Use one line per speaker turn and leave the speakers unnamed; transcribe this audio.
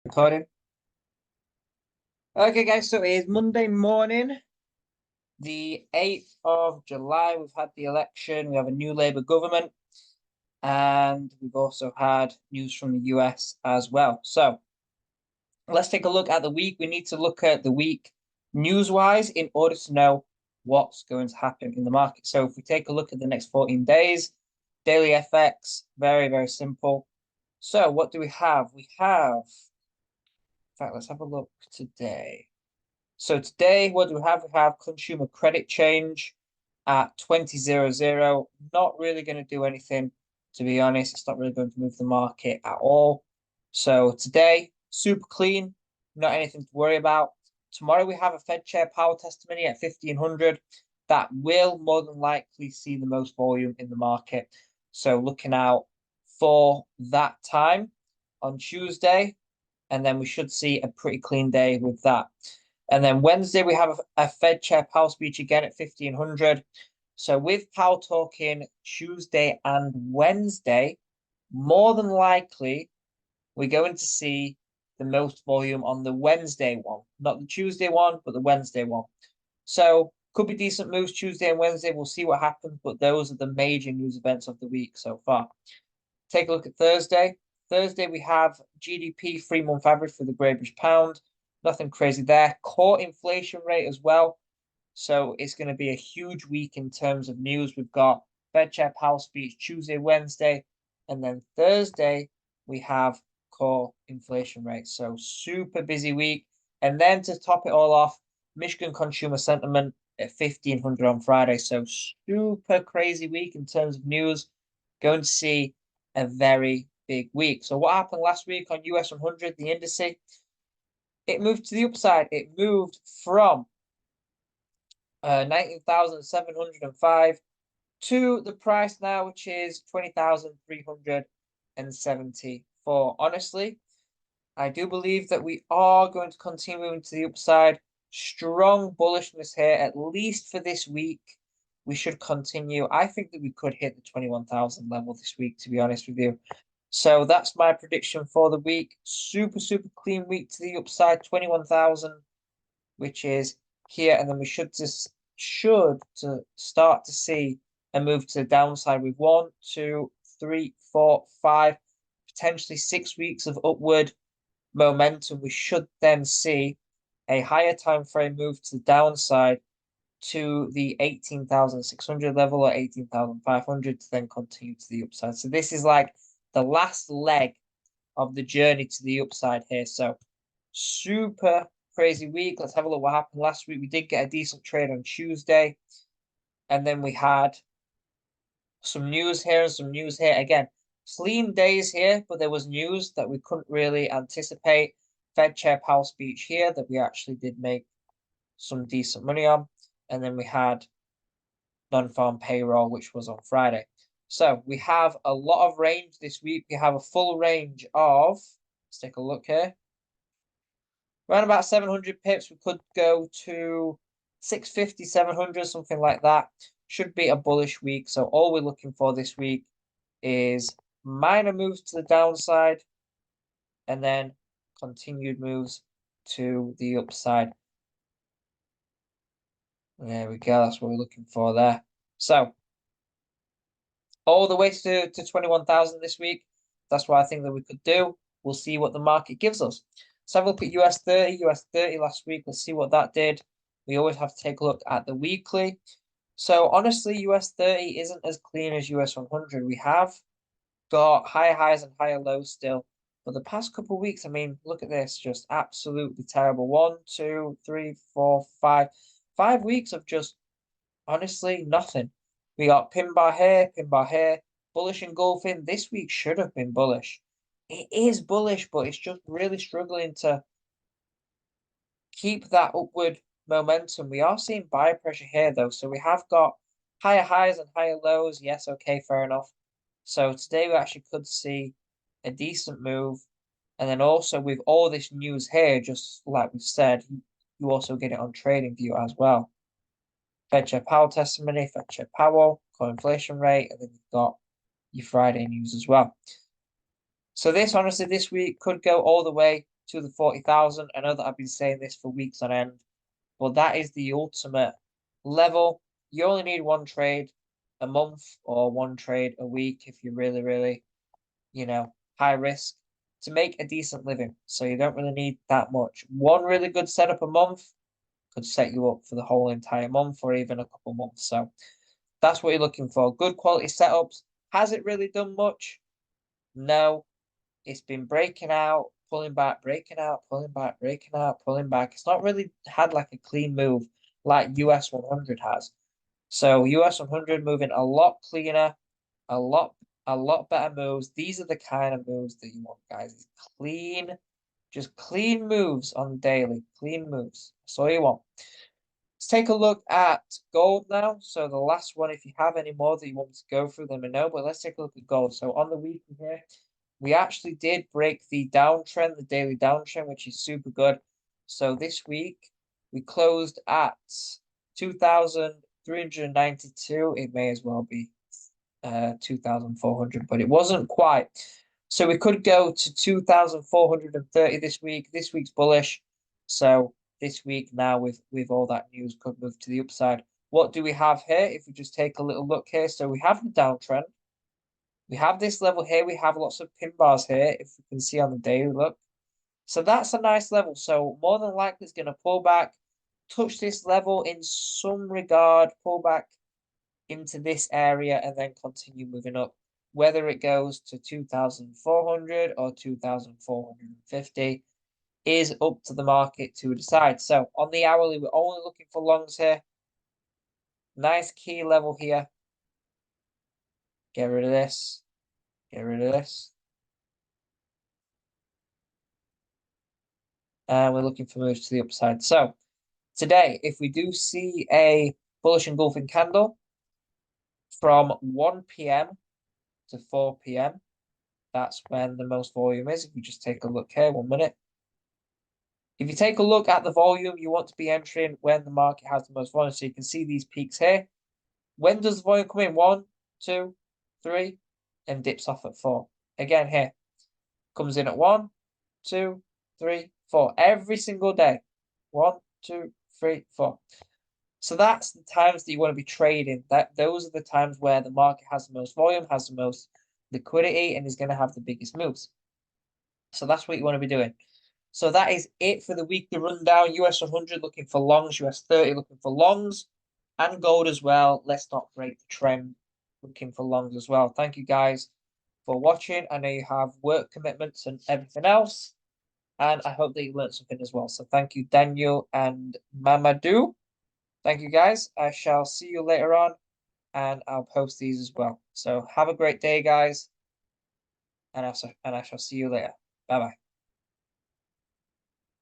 Recording. Okay, guys, so it is Monday morning, the 8th of July. We've had the election, we have a new Labour government, and we've also had news from the US as well. So let's take a look at the week. We need to look at the week news-wise in order to know what's going to happen in the market. So if we take a look at the next 14 days, daily FX, very, very simple. So what do we have? We have, in fact, let's have a look today. So today, what do we have? We have consumer credit change at 20.00. Not really going to do anything, to be honest. It's not really going to move the market at all. So today, super clean, not anything to worry about. Tomorrow, we have a Fed Chair Powell testimony at 1500. That will more than likely see the most volume in the market. So looking out for that time on Tuesday, and then we should see a pretty clean day with that. And then Wednesday, we have a Fed Chair Powell speech again at 1500. So with Powell talking Tuesday and Wednesday, more than likely, we're going to see the most volume on the Wednesday one. Not the Tuesday one, but the Wednesday one. So could be decent moves Tuesday and Wednesday. We'll see what happens, but those are the major news events of the week so far. Take a look at Thursday. Thursday, we have GDP 3-month average for the British pound. Nothing crazy there. Core inflation rate as well. So it's going to be a huge week in terms of news. We've got Fed Chair Powell speech Tuesday, Wednesday, and then Thursday we have core inflation rate. So super busy week. And then to top it all off, Michigan consumer sentiment at 1500 on Friday. So super crazy week in terms of news. Going to see a very big week. So what happened last week on US 100, the indice? It moved to the upside. It moved from 19,705 to the price now, which is 20,374. Honestly, I do believe that we are going to continue moving to the upside. Strong bullishness here, at least for this week. We should continue. I think that we could hit the 21,000 level this week, to be honest with you. So that's my prediction for the week. Super, super clean week to the upside, 21,000, which is here. And then we should start to see a move to the downside with 1, 2, 3, 4, 5, potentially 6 weeks of upward momentum. We should then see a higher time frame move to the downside to the 18,600 level or 18,500 to then continue to the upside. So this is like the last leg of the journey to the upside here. So super crazy week. Let's have a look what happened last week. We did get a decent trade on Tuesday. And then we had some news here and some news here. Again, clean days here, but there was news that we couldn't really anticipate. Fed Chair Powell speech here that we actually did make some decent money on. And then we had non-farm payroll, which was on Friday. So we have a lot of range this week. We have a full range of, let's take a look here. Around about 700 pips, we could go to 650, 700, something like that. Should be a bullish week. So all we're looking for this week is minor moves to the downside and then continued moves to the upside. There we go. That's what we're looking for there. So all the way to 21,000 this week. That's what I think that we could do. We'll see what the market gives us. Let's have a look at US 30. US 30 last week. Let's see what that did. We always have to take a look at the weekly. So honestly, US 30 isn't as clean as US 100. We have got higher highs and higher lows still. But the past couple of weeks, I mean, look at this. Just absolutely terrible. 1, 2, 3, 4, 5. 5 weeks of just, honestly, nothing. We got pin bar here, bullish engulfing. This week should have been bullish. It is bullish, but it's just really struggling to keep that upward momentum. We are seeing buy pressure here, though. So we have got higher highs and higher lows. Yes, okay, fair enough. So today we actually could see a decent move. And then also with all this news here, just like we've said, you also get it on TradingView as well. Fed Chair Powell testimony, Fed Chair Powell, core inflation rate, and then you've got your Friday news as well. So this, honestly, this week could go all the way to the 40,000. I know that I've been saying this for weeks on end, but that is the ultimate level. You only need one trade a month or one trade a week if you're really, really, high risk to make a decent living. So you don't really need that much. One really good setup a month could set you up for the whole entire month or even a couple months. So that's what you're looking for. Good quality setups. Has it really done much? No. It's been breaking out, pulling back, breaking out, pulling back, breaking out, pulling back. It's not really had like a clean move like US 100 has. So US 100 moving a lot cleaner, a lot better moves. These are the kind of moves that you want, guys. It's clean, just clean moves on the daily. Clean moves. That's all you want. Let's take a look at gold now. So the last one, if you have any more that you want to go through, let me know. But let's take a look at gold. So on the weekly here, we actually did break the downtrend, the daily downtrend, which is super good. So this week, we closed at 2,392. It may as well be 2,400, but it wasn't quite. So we could go to 2,430 this week. This week's bullish. So this week now with all that news could move to the upside. What do we have here? If we just take a little look here, so we have the downtrend. We have this level here. We have lots of pin bars here, if you can see on the daily look. So that's a nice level. So more than likely it's going to pull back, touch this level in some regard, pull back into this area and then continue moving up. Whether it goes to 2,400 or 2,450 is up to the market to decide. So on the hourly, we're only looking for longs here. Nice key level here. Get rid of this. Get rid of this. And we're looking for moves to the upside. So today, if we do see a bullish engulfing candle from 1 p.m. to 4 p.m., that's when the most volume is. If we just take a look here, 1 minute. If you take a look at the volume, you want to be entering when the market has the most volume. So you can see these peaks here. When does the volume come in? 1, 2, 3, and dips off at 4. Again here, comes in at 1, 2, 3, 4. Every single day. 1, 2, 3, 4. So that's the times that you want to be trading. Those are the times where the market has the most volume, has the most liquidity, and is going to have the biggest moves. So that's what you want to be doing. So that is it for the weekly rundown. US 100 looking for longs, US 30 looking for longs, and gold as well. Let's not break the trend, looking for longs as well. Thank you guys for watching. I know you have work commitments and everything else, and I hope that you learned something as well. So thank you, Daniel and Mamadou. Thank you, guys. I shall see you later on, and I'll post these as well. So have a great day, guys, and I shall see you later. Bye-bye.